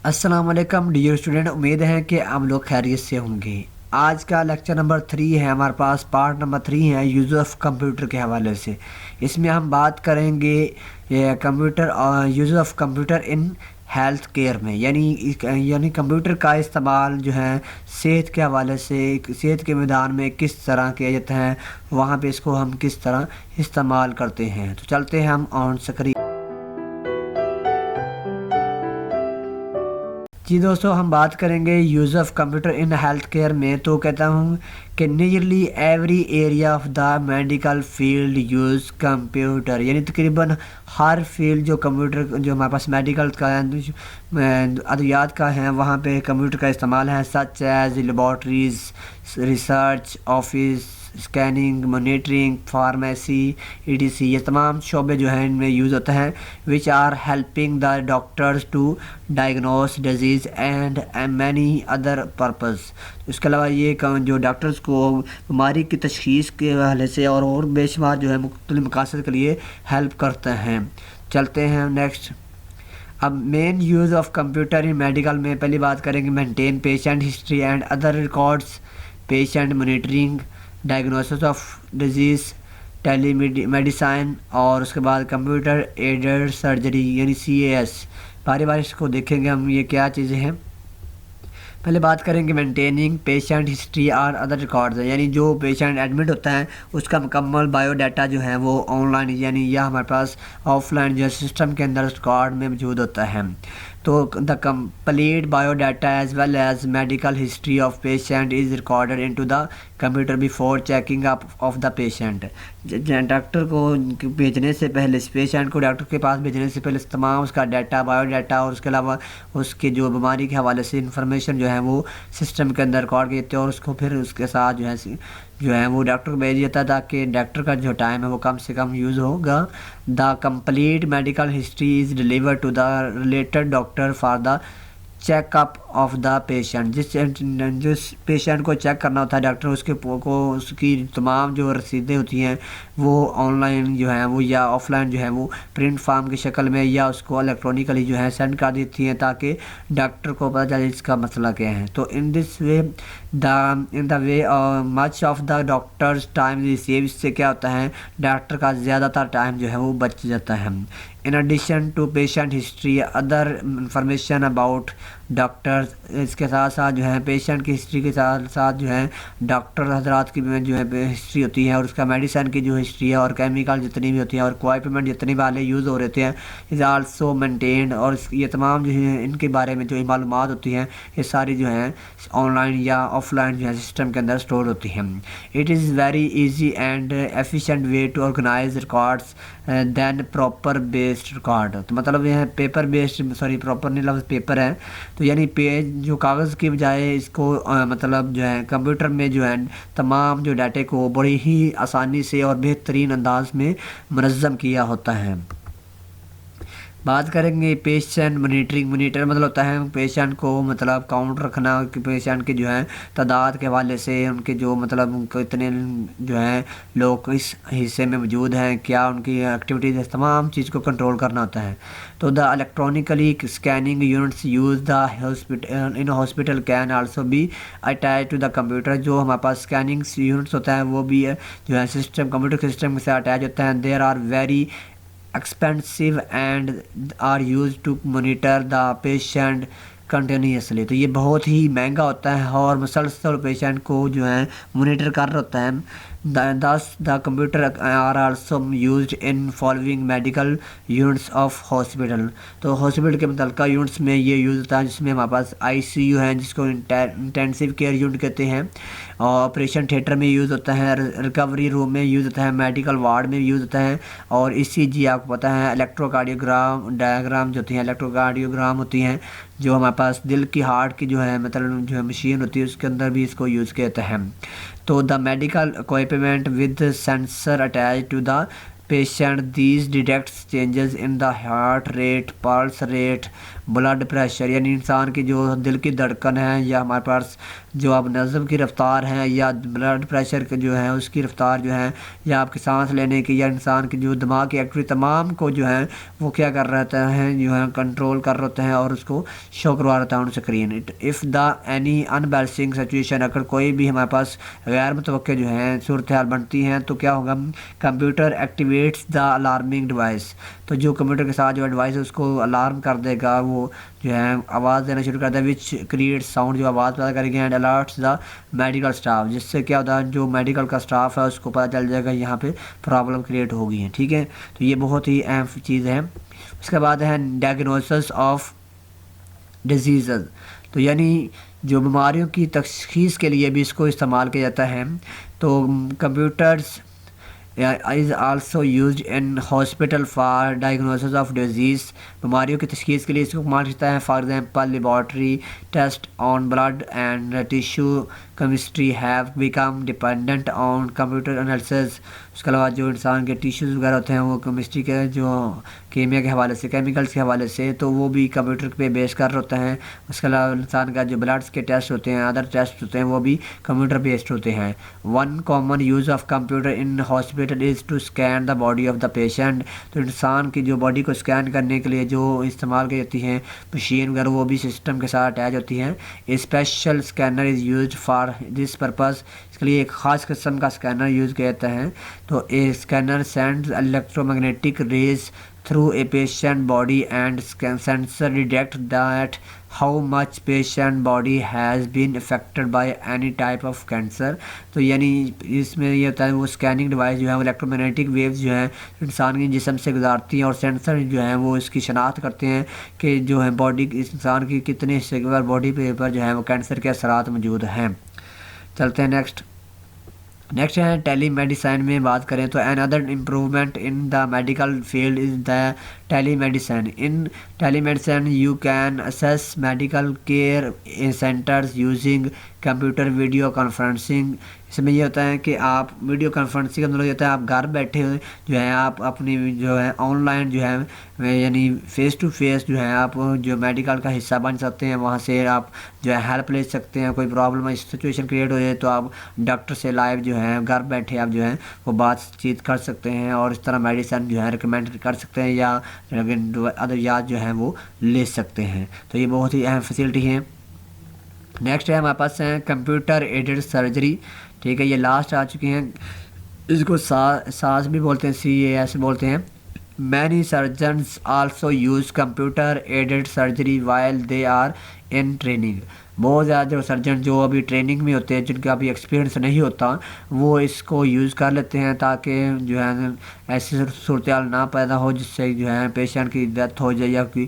السلام علیکم dear student, امید ہے کہ ہم لوگ خیریت سے ہوں گے۔ آج کا لیکچر نمبر 3 ہے، ہمارے پاس پارٹ نمبر 3 ہے یوز آف کمپیوٹر کے حوالے سے۔ اس میں ہم بات کریں گے کمپیوٹر اور use of computer in health care میں، یعنی کمپیوٹر کا استعمال جو ہے صحت کے حوالے سے، صحت کے میدان میں کس طرح کیا جاتا ہے، وہاں پہ اس کو ہم کس طرح استعمال کرتے ہیں۔ تو چلتے ہیں ہم آن اسکرین۔ جی دوستو، ہم بات کریں گے use of computer in health care میں۔ تو کہتا ہوں کہ nearly every area of the medical field use computer, یعنی تقریباً ہر فیلڈ جو کمپیوٹر جو ہمارے پاس میڈیکل کا ادویات کا ہے وہاں پہ کمپیوٹر کا استعمال ہے، such as laboratories, research, office, scanning, monitoring, pharmacy, EDC، یہ تمام شعبے جو ہیں ان میں یوز ہوتا ہے، which are helping the doctors to diagnose disease and many other purpose. اس کے علاوہ یہ جو ڈاکٹرز کو بیماری کی تشخیص کے حوالے سے اور بے شمار جو ہے مختلف مقاصد کے لیے ہیلپ کرتے ہیں۔ چلتے ہیں نیکسٹ۔ اب main use of computer in medical میں پہلی بات کریں گے maintain patient history and other records, patient monitoring, diagnosis of disease, telemedicine, اور اس کے بعد کمپیوٹر ایڈڈ سرجری یعنی CAS۔ باری باری اس کو دیکھیں گے ہم یہ کیا چیزیں ہیں۔ پہلے بات کریں گے مینٹیننگ پیشنٹ ہسٹری اور ادر ریکارڈز، یعنی جو پیشنٹ ایڈمٹ ہوتا ہے اس کا مکمل بایو ڈاٹا جو ہے وہ آن لائن یعنی یا ہمارے پاس آف لائن جو سسٹم کے اندر ریکارڈ میں موجود ہوتا ہے۔ تو the complete bio data as well as medical history of patient is recorded into the computer before checking up of the patient. Doctor کو بھیجنے سے پہلے، پیشنٹ کو ڈاکٹر کے پاس بھیجنے سے پہلے تمام اس کا ڈاٹا، بایو ڈاٹا، اور اس کے علاوہ اس کے جو بیماری کے حوالے سے انفارمیشن جو ہے وہ سسٹم کے اندر ریکارڈ کی جاتی ہے، اور اس کو پھر اس کے ساتھ جو ہے وہ ڈاکٹر کو بھیج دیتا ہے تاکہ ڈاکٹر کا جو ٹائم ہے وہ کم سے کم یوز ہوگا۔ The complete medical history is delivered to the related doctor for the check up of the patient. جس پیشنٹ کو چیک کرنا ہوتا ہے ڈاکٹر، اس کی تمام جو رسیدیں ہوتی ہیں وہ آن لائن جو ہیں وہ یا آف لائن جو ہے وہ پرنٹ فارم کی شکل میں یا اس کو الیکٹرانکلی جو ہے سینڈ کر دیتی ہیں تاکہ ڈاکٹر کو پتہ چلے اس کا مسئلہ کیا ہے۔ تو in this way in the way much of the doctors time receive, اس سے کیا ہوتا ہے ڈاکٹر کا زیادہ تر ٹائم جو ہے وہ بچ جاتا ہے۔ In addition to patient history other information about doctor, اس کے ساتھ ساتھ جو ہے پیشنٹ کی ہسٹری کے ساتھ ساتھ جو ہے ڈاکٹر حضرات کی جو ہے ہسٹری ہوتی ہے، اور اس کا میڈیسن کی جو ہسٹری ہے اور کیمیکل جتنی بھی ہوتی ہیں اور اکوائپمنٹ جتنے والے یوز ہو رہتے ہیں از آلسو مینٹینڈ، اور یہ تمام جو ہے ان کے بارے میں جو معلومات ہوتی ہیں یہ ساری جو ہیں آن لائن یا آف لائن جو ہے سسٹم کے اندر اسٹور ہوتی ہیں۔ It is very easy and efficient way to organize records than proper based record. تو مطلب یہ ہے پیپر بیسڈ، پراپر نہیں لفظ پیپر ہے، تو یعنی پیج جو کاغذ کی بجائے اس کو مطلب جو ہے کمپیوٹر میں جو ہے تمام جو ڈاٹے کو بڑی ہی آسانی سے اور بہترین انداز میں منظم کیا ہوتا ہے۔ بات کریں گے پیشنٹ مانیٹرنگ۔ مانیٹر مطلب ہوتا ہے پیشنٹ کو مطلب کاؤنٹ رکھنا کہ پیشنٹ کے جو ہے تعداد کے حوالے سے ان کے جو مطلب کتنے جو ہیں لوگ اس حصے میں موجود ہیں، کیا ان کی ایکٹیویٹیز، تمام چیز کو کنٹرول کرنا ہوتا ہے۔ تو the electronically scanning units use the in hospital can also be attach to the computer. جو ہمارے پاس اسکیننگ یونٹس ہوتا ہے وہ بھی جو ہے سسٹم کمپیوٹر سسٹم سے اٹیچ ہوتا ہے۔ There are very expensive and are used to monitor the patient continuously. تو یہ بہت ہی مہنگا ہوتا ہے اور مسلسل پیشنٹ کو جو ہے مانیٹر کر رہا ہوتا ہے۔ thus the computer are also used in following medical units of hospital۔ تو ہاسپٹل کے متعلقہ یونٹس میں یہ یوز ہوتا ہے، جس میں ہمارے پاس ICU ہے جس کو انٹینسیو کیئر یونٹ کہتے ہیں، اور آپریشن تھیٹر میں یوز ہوتا ہے، ریکوری روم میں یوز ہوتا ہے، میڈیکل وارڈ میں یوز ہوتا ہے، اور ECG آپ کو پتہ ہے الیکٹروکارڈیوگرام ڈائیگرام جو ہوتی ہیں، الیکٹروکارڈیوگرام ہوتی ہیں جو ہمارے پاس دل کی ہارٹ کی جو ہے مطلب جو ہے مشین ہوتی ہے اس کے اندر بھی اس کو یوز کیا جاتا ہے۔ تو the medical equipment with sensor attach to the patient. These detects changes in the heart rate, pulse rate, blood pressure. یعنی انسان کی جو دل کی دھڑکن ہے یا ہمارے پاس جو اب نظم کی رفتار ہے یا بلڈ پریشر کے جو ہے اس کی رفتار جو ہے یا آپ کی سانس لینے کی یا انسان کی جو دماغ کی ایکٹیویٹی تمام کو جو ہے وہ کیا کر رہتے ہیں جو ہے کنٹرول کر رہتے ہیں اور اس کو شو کروا رہتا ہے in screen. If the any imbalancing situation, اگر کوئی بھی ہمارے پاس غیر متوقع جو ہے صورتحال بنتی ہیں تو کیا ہوگا, کمپیوٹر ایکٹیویٹس دا الارمنگ ڈیوائس. تو جو کمپیوٹر کے ساتھ جو ڈیوائس ہے اس کو الارم کر دے گا, وہ جو ہے آواز دینا شروع کر دے, وچ کریٹ ساؤنڈ, جو آواز پیدا کرے گی, and alerts the medical staff, جس سے کیا ہوتا ہے جو میڈیکل کا اسٹاف ہے اس کو پتہ چل جائے گا یہاں پہ پرابلم کریٹ ہو گئی ہے. ٹھیک ہے, تو یہ بہت ہی اہم چیز ہے. اس کے بعد ہے ڈائگنوسس آف ڈیزیزز. تو یعنی جو بیماریوں کی تشخیص کے لیے بھی اس کو استعمال کیا جاتا ہے. تو computers is also used in hospital for diagnosis of disease. بیماریوں کی تشخیص کے لیے اس کو استعمال کرتا ہے. For example laboratory test on blood and tissue chemistry have become dependent on computer analysis. اس کے علاوہ جو انسان کے ٹیشوز وغیرہ ہوتے ہیں وہ کیمسٹری کے جو کیمیا کے حوالے سے, کیمیکلس کے حوالے سے, تو وہ بھی کمپیوٹر پہ بیس کر ہوتے ہیں. اس کے علاوہ انسان کا جو بلڈس کے ٹیسٹ ہوتے ہیں, ادر ٹیسٹ ہوتے ہیں, وہ بھی کمپیوٹر بیسڈ ہوتے ہیں. One common use of computer in hospital is to scan the body of the patient. تو انسان کی جو باڈی کو اسکین کرنے کے لیے جو استعمال کی جاتی ہیں مشین وغیرہ, وہ بھی سسٹم کے ساتھ اٹیچ ہوتی ہیں. Special scanner is used for this purpose. اس کے لیے ایک خاص قسم کا اسکینر یوز کیا جاتا ہے. تو a scanner sends electromagnetic rays through a patient body and sensor detect that how much patient body has been affected by any type of cancer. تو یعنی اس میں یہ ہوتا ہے وہ اسکیننگ ڈیوائس جو ہے وہ الیکٹرو میگنیٹک ویوز جو ہیں انسان کے جسم سے گزارتی ہیں, اور سینسر جو ہیں وہ اس کی شناخت کرتے ہیں کہ جو ہے باڈی اس انسان کی کتنے حصے کے بعد باڈی پہ جو ہے وہ کینسر کے اثرات موجود ہیں. چلتے ہیں نیکسٹ ہے ٹیلی میڈیسن میں بات کریں تو another improvement in the medical field is the telemedicine. In telemedicine you can access medical care in centres using computer video conferencing. اس میں یہ ہوتا ہے کہ آپ ویڈیو کانفرنسنگ کا مطلب ہوتا ہے آپ گھر بیٹھے ہوئے جو ہے آپ اپنی جو ہے آن لائن جو ہے یعنی فیس ٹو فیس جو ہے آپ جو میڈیکل کا حصہ بن سکتے ہیں. وہاں سے آپ جو ہے ہیلپ لے سکتے ہیں. کوئی پرابلم سچویشن کریٹ ہو جائے تو آپ ڈاکٹر سے لائیو جو ہے گھر بیٹھے آپ جو ہے وہ بات چیت کر سکتے ہیں, اور اس طرح میڈیسن جو ہے ریکمینڈ کر سکتے ہیں یا ادویات جو ہیں وہ لے سکتے ہیں. تو یہ بہت ہی اہم فیسلٹی ہیں. نیکسٹ ہے ہمارے پاس ہیں کمپیوٹر ایڈڈ سرجری. ٹھیک ہے, یہ لاسٹ آ چکے ہیں. اس کو ساس بھی بولتے ہیں, CAS بولتے ہیں. Many surgeons also use computer aided surgery while they are in training. بہت زیادہ جو سرجن جو ابھی ٹریننگ میں ہوتے ہیں, جن کا ابھی ایکسپیرینس نہیں ہوتا, وہ اس کو یوز کر لیتے ہیں تاکہ جو ہے ایسی صورتحال نہ پیدا ہو جس سے جو ہے پیشنٹ کی ڈیتھ ہو جائے یا کوئی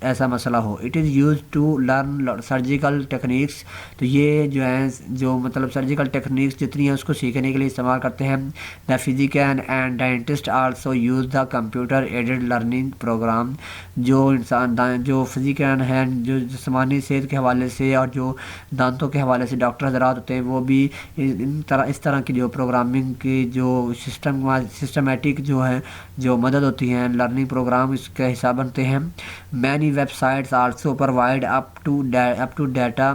ایسا مسئلہ ہو. It is use to learn surgical techniques. تو یہ جو ہے جو مطلب سرجیکل ٹیکنیکس جتنی ہیں اس کو سیکھنے کے لیے استعمال کرتے ہیں. The physician and dentist also use the computer aided learning program. جو انسان جو فزیکین ہیں جو جسمانی صحت کے حوالے سے اور جو دانتوں کے حوالے سے ڈاکٹر حضرات ہوتے ہیں, وہ بھی اس طرح کی جو پروگرامنگ کی جو سسٹمیٹک جو ہے جو مدد ہوتی ہیں لرننگ پروگرام اس کا حصہ بنتے ہیں. Many websites also provide up to data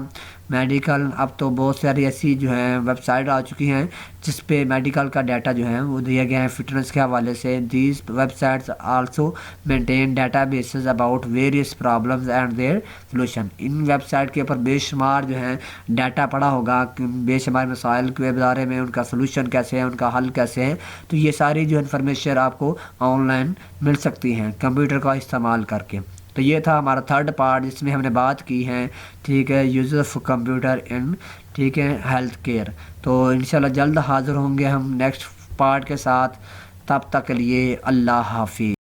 medical. اب تو بہت ساری ایسی جو ہیں ویب سائٹ آ چکی ہیں جس پہ میڈیکل کا ڈیٹا جو ہے وہ دیا گیا ہے فٹنس کے حوالے سے. These websites also maintain databases about various problems and their solution. ان ویب سائٹ کے اوپر بے شمار جو ہے ڈیٹا پڑا ہوگا, بے شمار مسائل کے بارے میں, ان کا سلوشن کیسے ہے, ان کا حل کیسے ہے. تو یہ ساری جو انفارمیشن آپ کو آن لائن مل سکتی ہیں کمپیوٹر کا استعمال کر کے. تو یہ تھا ہمارا تھرڈ پارٹ جس میں ہم نے بات کی ہے, ٹھیک ہے, یوز آف کمپیوٹر ان, ٹھیک ہے, ہیلتھ کیئر. تو انشاءاللہ جلد حاضر ہوں گے ہم نیکسٹ پارٹ کے ساتھ. تب تک کے لیے اللہ حافظ.